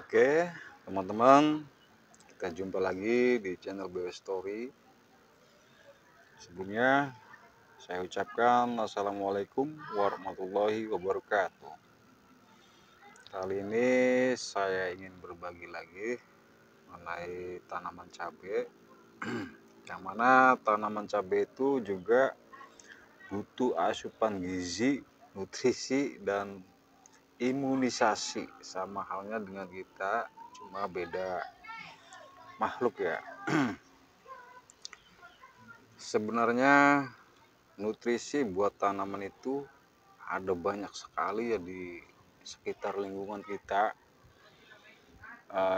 Oke, teman-teman, kita jumpa lagi di channel BW Story. Sebelumnya, saya ucapkan Assalamualaikum warahmatullahi wabarakatuh. Kali ini saya ingin berbagi lagi mengenai tanaman cabai. Yang mana tanaman cabai itu juga butuh asupan gizi, nutrisi, dan imunisasi. Sama halnya dengan kita, cuma beda makhluk ya. Sebenarnya nutrisi buat tanaman itu ada banyak sekali ya di sekitar lingkungan kita,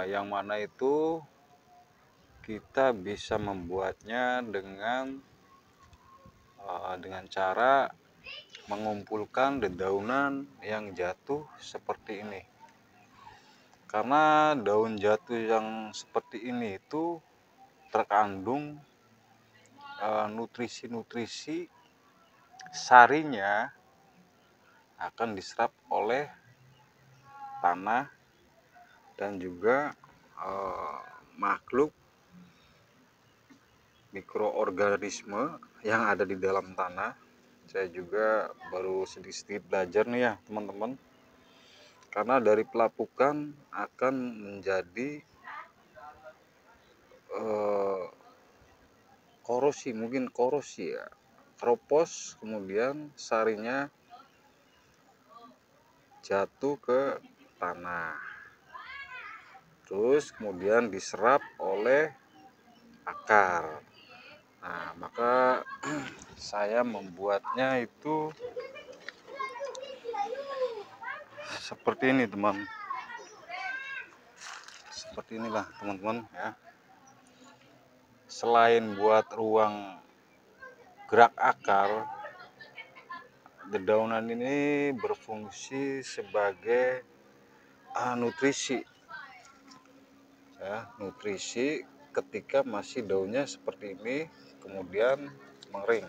yang mana itu kita bisa membuatnya dengan cara mengumpulkan dedaunan yang jatuh seperti ini. Karena daun jatuh yang seperti ini itu terkandung nutrisi-nutrisi, sarinya akan diserap oleh tanah dan juga makhluk mikroorganisme yang ada di dalam tanah. Saya juga baru sedikit belajar nih ya teman-teman, karena dari pelapukan akan menjadi mungkin korosi ya, keropos, kemudian sarinya jatuh ke tanah, terus kemudian diserap oleh akar. Nah, maka saya membuatnya itu seperti ini teman, seperti inilah teman-teman ya. Selain buat ruang gerak akar, dedaunan ini berfungsi sebagai nutrisi ya, nutrisi ketika masih daunnya seperti ini kemudian mengering.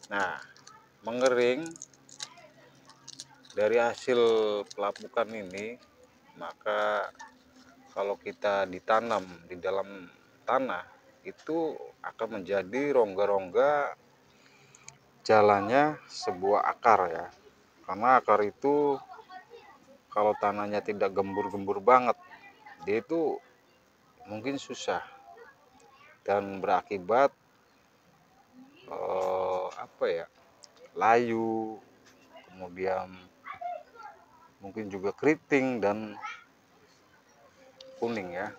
Nah, mengering dari hasil pelapukan ini, maka kalau kita ditanam di dalam tanah itu akan menjadi rongga-rongga jalannya sebuah akar ya. Karena akar itu kalau tanahnya tidak gembur-gembur banget, dia itu mungkin susah dan berakibat layu, kemudian mungkin juga keriting dan kuning ya.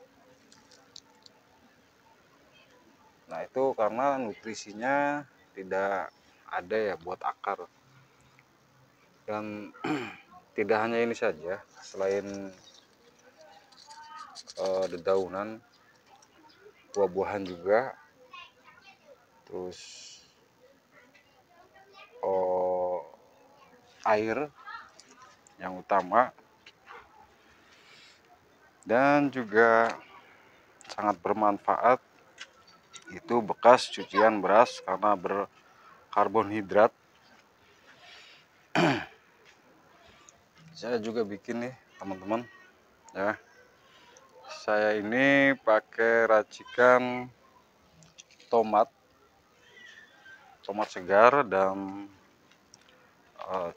Nah, itu karena nutrisinya tidak ada ya buat akar. Dan tidak hanya ini saja, selain dedaunan, buah-buahan juga, terus air yang utama, dan juga sangat bermanfaat itu bekas cucian beras karena berkarbonhidrat. Saya juga bikin nih teman-teman ya. Saya ini pakai racikan tomat segar dan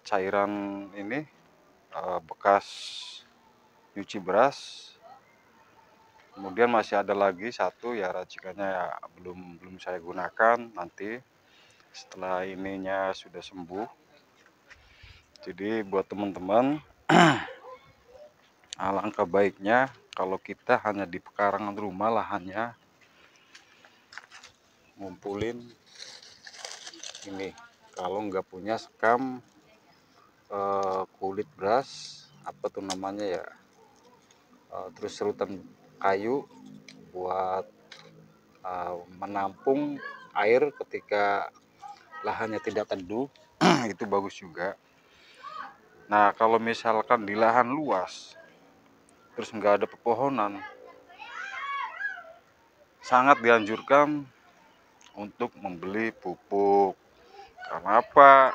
cairan ini bekas nyuci beras. Kemudian masih ada lagi satu ya, racikannya ya belum saya gunakan, nanti setelah ininya sudah sembuh. Jadi buat teman-teman, alangkah baiknya kalau kita hanya di pekarangan rumah lahannya ngumpulin ini. Kalau nggak punya sekam kulit beras, apa tuh namanya ya, terus serutan kayu buat menampung air ketika lahannya tidak teduh, itu bagus juga. Nah, kalau misalkan di lahan luas terus nggak ada pepohonan, sangat dianjurkan untuk membeli pupuk. Karena apa?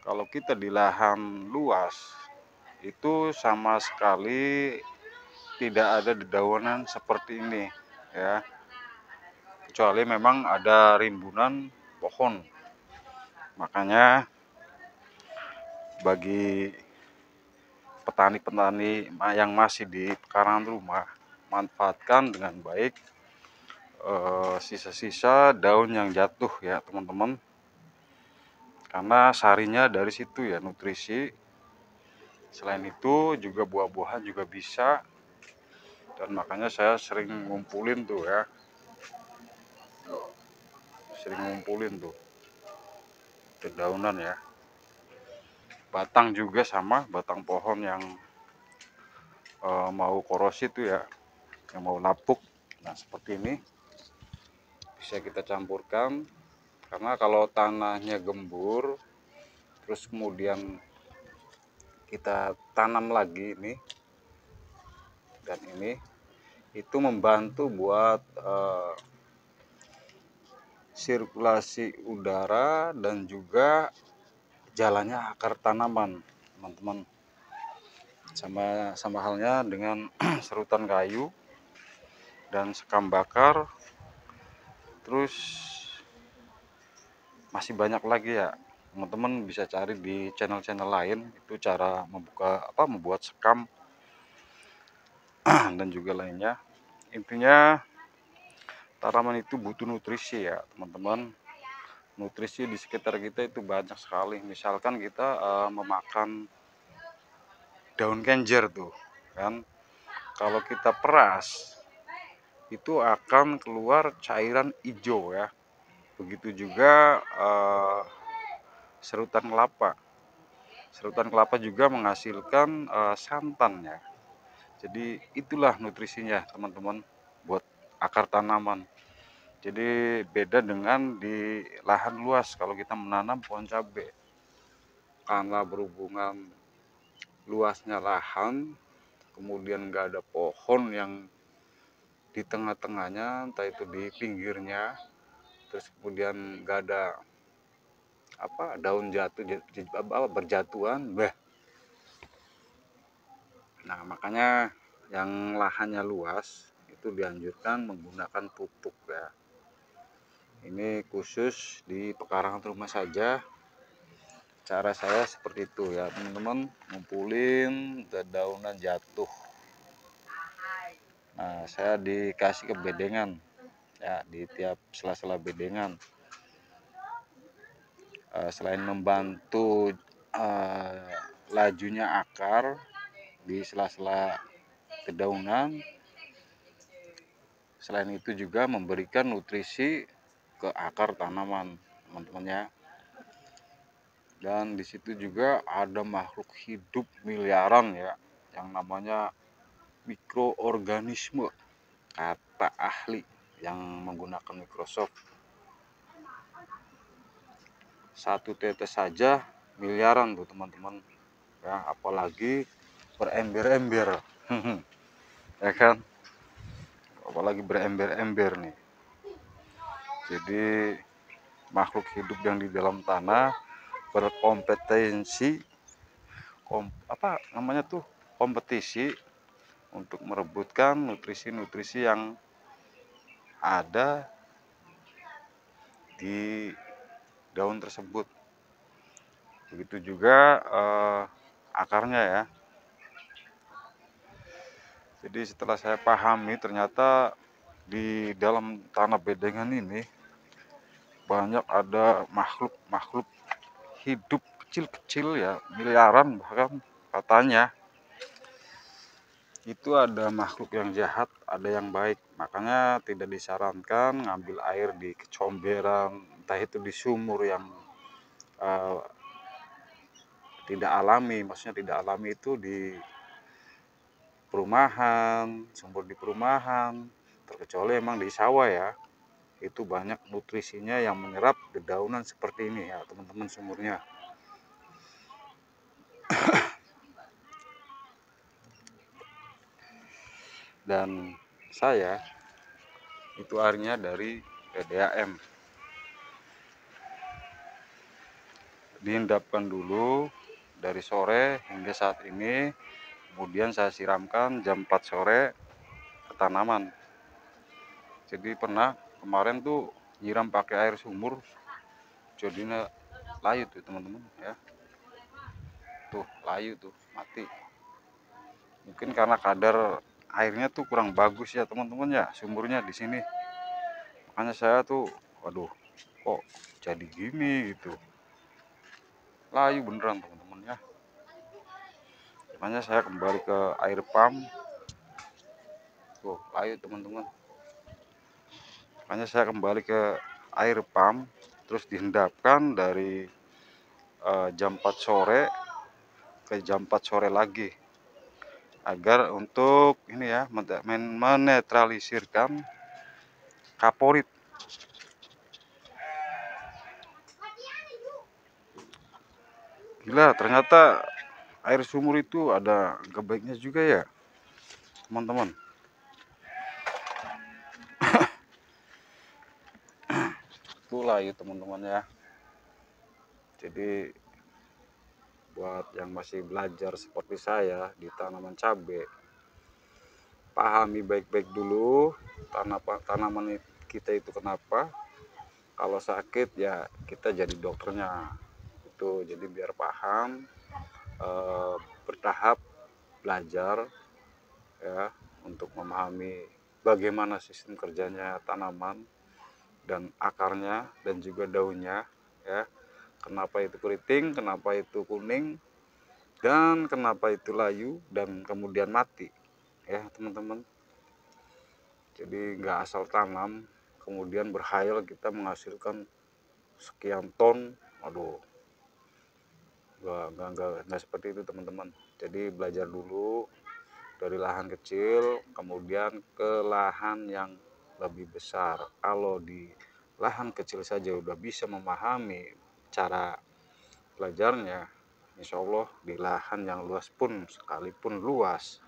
Kalau kita di lahan luas itu sama sekali tidak ada dedaunan seperti ini ya, kecuali memang ada rimbunan pohon. Makanya bagi petani-petani yang masih di pekarangan rumah, manfaatkan dengan baik sisa-sisa daun yang jatuh ya teman-teman, karena sarinya dari situ ya, nutrisi. Selain itu juga buah-buahan juga bisa, dan makanya saya sering ngumpulin tuh ya, tuh dedaunan ya. Batang juga sama, batang pohon yang mau korosi tuh ya, yang mau lapuk. Nah seperti ini bisa kita campurkan, karena kalau tanahnya gembur terus kemudian kita tanam lagi ini dan ini, itu membantu buat sirkulasi udara dan juga jalannya akar tanaman teman-teman. Sama halnya dengan serutan kayu dan sekam bakar. Terus masih banyak lagi ya teman-teman, bisa cari di channel-channel lain itu cara membuat sekam dan juga lainnya. Intinya tanaman itu butuh nutrisi ya teman-teman. Nutrisi di sekitar kita itu banyak sekali. Misalkan kita memakan daun kenjer tuh kan, kalau kita peras itu akan keluar cairan hijau ya. Begitu juga serutan kelapa. Serutan kelapa juga menghasilkan santan ya. Jadi itulah nutrisinya teman-teman buat akar tanaman. Jadi beda dengan di lahan luas kalau kita menanam pohon cabai. Karena berhubungan luasnya lahan, kemudian nggak ada pohon yang di tengah-tengahnya, entah itu di pinggirnya, terus kemudian nggak ada daun jatuh berjatuhan, Nah makanya yang lahannya luas itu dianjurkan menggunakan pupuk ya. Ini khusus di pekarangan rumah saja. Cara saya seperti itu ya teman-teman, ngumpulin dedaunan jatuh. Nah saya dikasih ke bedengan ya, di tiap sela-sela bedengan. Selain membantu lajunya akar di sela-sela dedaunan, selain itu juga memberikan nutrisi ke akar tanaman teman-teman ya. Dan di situ juga ada makhluk hidup miliaran ya, yang namanya mikroorganisme, kata ahli yang menggunakan Microsoft. Satu tetes saja miliaran tuh teman-teman ya, apalagi berember-ember ya kan, apalagi berember-ember nih. Jadi makhluk hidup yang di dalam tanah berkompetensi kompetisi untuk merebutkan nutrisi-nutrisi yang ada di daun tersebut. Begitu juga akarnya ya. Jadi setelah saya pahami, ternyata di dalam tanah bedengan ini banyak ada makhluk-makhluk hidup kecil-kecil ya, miliaran bahkan katanya. Itu ada makhluk yang jahat, ada yang baik. Makanya tidak disarankan ngambil air di kecomberan, entah itu di sumur yang tidak alami. Maksudnya tidak alami itu di perumahan, sumur di perumahan, terkecuali emang di sawah ya. Itu banyak nutrisinya yang menyerap dedaunan seperti ini ya teman-teman, sumurnya. Dan saya itu airnya dari PDAM, diendapkan dulu dari sore hingga saat ini kemudian saya siramkan jam 4 sore ke tanaman. Jadi pernah kemarin tuh nyiram pakai air sumur, jadinya layu tuh teman-teman ya, tuh layu tuh mati. Mungkin karena kadar airnya tuh kurang bagus ya teman-teman ya, sumurnya di sini. Makanya saya tuh waduh kok jadi gini gitu, layu beneran teman-teman ya. Makanya saya kembali ke air pump, tuh layu teman-teman. Makanya saya kembali ke air pump, terus dihendapkan dari jam 4 sore ke jam 4 sore lagi, agar untuk ini ya menetralisirkan kaporit. Gila, ternyata air sumur itu ada kebaiknya juga ya teman-teman. Itulah ya teman-teman ya. Jadi buat yang masih belajar seperti saya di tanaman cabai, pahami baik-baik dulu tanaman kita itu kenapa. Kalau sakit ya kita jadi dokternya itu. Jadi biar paham, bertahap belajar ya, untuk memahami bagaimana sistem kerjanya tanaman dan akarnya dan juga daunnya ya. Kenapa itu keriting, kenapa itu kuning, dan kenapa itu layu dan kemudian mati ya teman-teman. Jadi nggak asal tanam kemudian berhayal kita menghasilkan sekian ton. Aduh, nggak seperti itu teman-teman. Jadi belajar dulu dari lahan kecil kemudian ke lahan yang lebih besar. Kalau di lahan kecil saja udah bisa memahami cara belajarnya, insya Allah di lahan yang luas pun, sekalipun luas,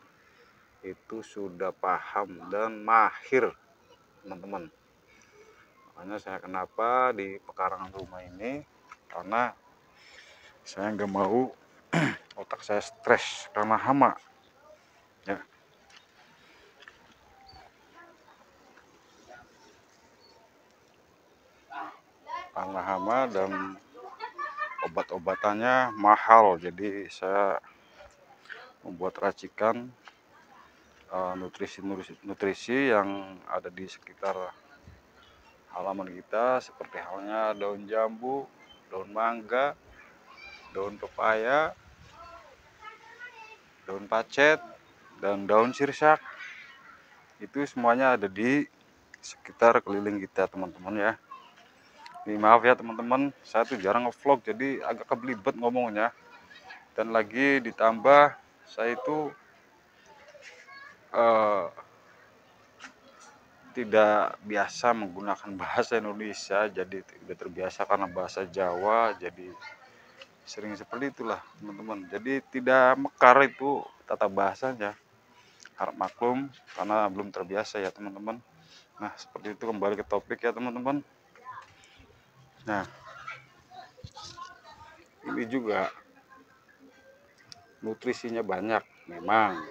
itu sudah paham dan mahir teman-teman. Makanya saya kenapa di pekarangan rumah ini, karena saya nggak mau otak saya stres karena hama ya. Karena hama dan obat-obatannya mahal, jadi saya membuat racikan nutrisi yang ada di sekitar halaman kita, seperti halnya daun jambu, daun mangga, daun pepaya, daun pacet, dan daun sirsak. Itu semuanya ada di sekitar keliling kita teman-teman ya. Ini maaf ya teman-teman, saya tuh jarang ngevlog jadi agak kebelibet ngomongnya. Dan lagi ditambah saya itu tidak biasa menggunakan bahasa Indonesia, jadi tidak terbiasa karena bahasa Jawa, jadi sering seperti itulah teman-teman. Jadi tidak mekar itu tata bahasanya, harap maklum karena belum terbiasa ya teman-teman. Nah seperti itu, kembali ke topik ya teman-teman. Nah ini juga nutrisinya banyak memang,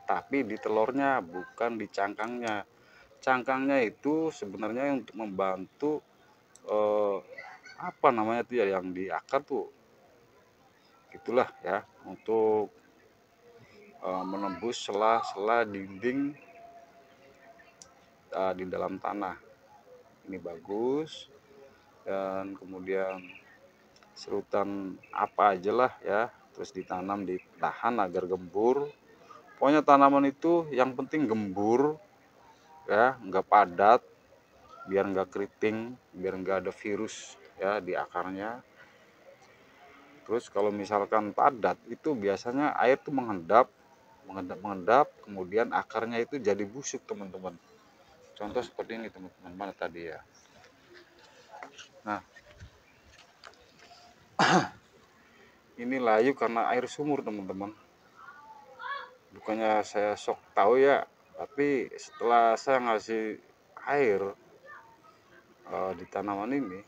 tapi di telurnya bukan di cangkangnya. Cangkangnya itu sebenarnya untuk membantu apa namanya tuh ya, yang di akar tuh itulah ya, untuk menembus sela-sela dinding di dalam tanah. Ini bagus. Dan kemudian serutan apa aja lah ya, terus ditanam di lahan agar gembur. Pokoknya tanaman itu yang penting gembur ya, nggak padat, biar nggak keriting, biar nggak ada virus ya di akarnya. Terus kalau misalkan padat itu biasanya air tuh mengendap, kemudian akarnya itu jadi busuk teman-teman. Contoh seperti ini teman-teman, mana tadi ya. Nah ini layu karena air sumur teman-teman. Bukannya saya sok tahu ya, tapi setelah saya ngasih air di tanaman ini,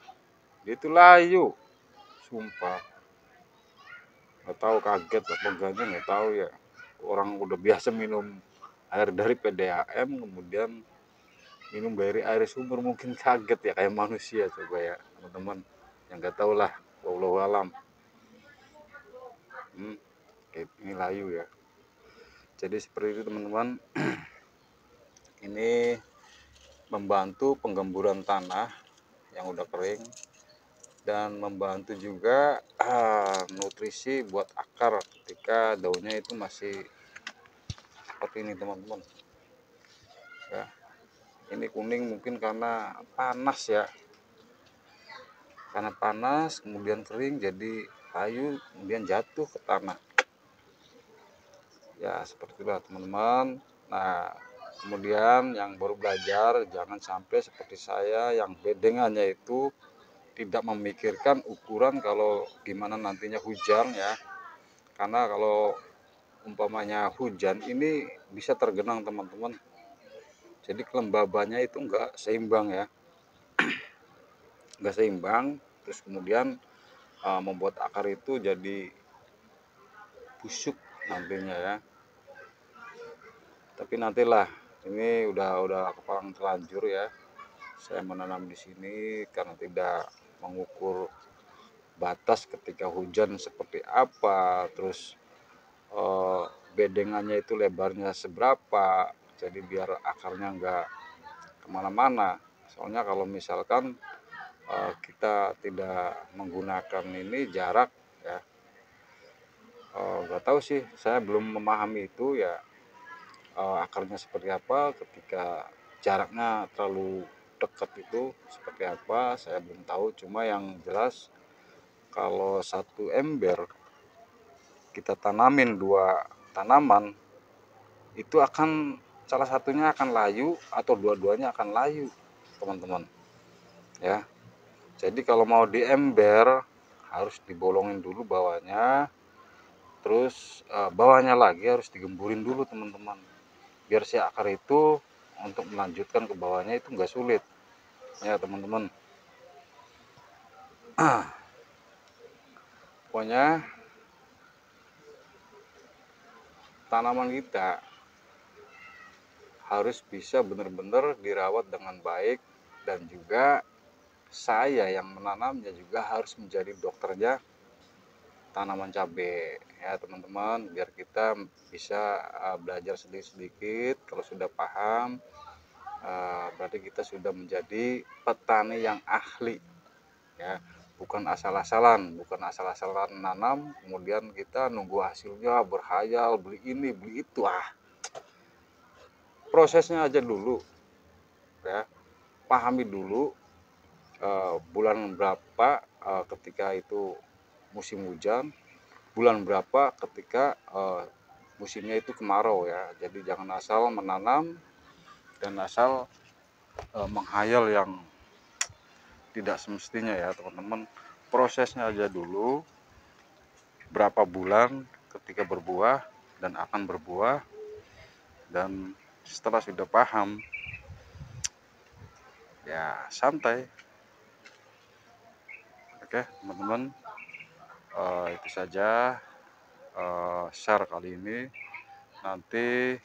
dia itu layu, sumpah. Nggak tahu kaget apa enggaknya, nggak tahu ya. orang udah biasa minum air dari PDAM, kemudian minum dari air sumber, mungkin kaget ya kayak manusia. Coba ya teman-teman, yang nggak tahu lah, wallahu alam. Ini layu ya. Jadi seperti itu teman-teman. Ini membantu penggemburan tanah yang udah kering, dan membantu juga nutrisi buat akar ketika daunnya itu masih seperti ini teman-teman ya. Ini kuning mungkin karena panas ya, karena panas kemudian kering jadi layu, kemudian jatuh ke tanah ya, seperti itulah teman-teman. Nah, kemudian yang baru belajar jangan sampai seperti saya yang bedengannya itu tidak memikirkan ukuran kalau gimana nantinya hujan ya. Karena kalau umpamanya hujan ini bisa tergenang teman-teman, jadi kelembabannya itu enggak seimbang ya, enggak seimbang, terus kemudian membuat akar itu jadi busuk nantinya ya. Tapi nantilah, ini udah kepalang terlanjur ya, saya menanam di sini karena tidak mengukur batas ketika hujan seperti apa, terus bedengannya itu lebarnya seberapa, jadi biar akarnya enggak kemana-mana. Soalnya kalau misalkan kita tidak menggunakan ini jarak ya, nggak tahu sih, saya belum memahami itu ya, akarnya seperti apa ketika jaraknya terlalu dekat itu seperti apa, saya belum tahu. Cuma yang jelas kalau satu ember kita tanamin 2 tanaman, itu akan salah satunya akan layu atau dua-duanya akan layu teman-teman ya. Jadi kalau mau di ember harus dibolongin dulu bawahnya, terus bawahnya lagi harus digemburin dulu teman-teman, biar si akar itu untuk melanjutkan ke bawahnya itu enggak sulit ya teman-teman. Pokoknya tanaman kita harus bisa benar-benar dirawat dengan baik, dan juga saya yang menanamnya juga harus menjadi dokternya tanaman cabai ya teman-teman, biar kita bisa belajar sedikit-sedikit. Kalau sudah paham, berarti kita sudah menjadi petani yang ahli ya, bukan asal-asalan nanam kemudian kita nunggu hasilnya, berhayal beli ini beli itu. Prosesnya aja dulu ya, pahami dulu bulan berapa ketika itu musim hujan, bulan berapa ketika musimnya itu kemarau ya. Jadi jangan asal menanam dan asal menghayal yang tidak semestinya ya teman-teman. Prosesnya aja dulu, berapa bulan ketika berbuah dan akan berbuah, dan setelah sudah paham ya santai. Oke teman-teman, itu saja share kali ini. Nanti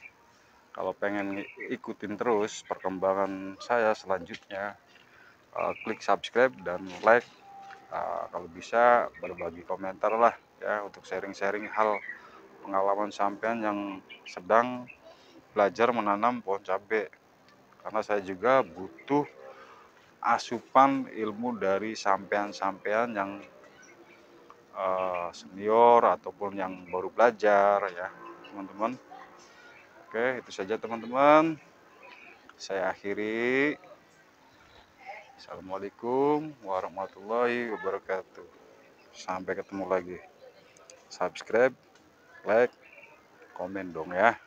kalau pengen ikutin terus perkembangan saya selanjutnya, klik subscribe dan like, kalau bisa berbagi komentar lah ya, untuk sharing-sharing hal pengalaman sampean yang sedang belajar menanam pohon cabai, karena saya juga butuh asupan ilmu dari sampean-sampean yang senior ataupun yang baru belajar ya teman-teman. Oke, itu saja teman-teman, saya akhiri. Assalamualaikum warahmatullahi wabarakatuh. Sampai ketemu lagi. Subscribe, like, komen dong ya.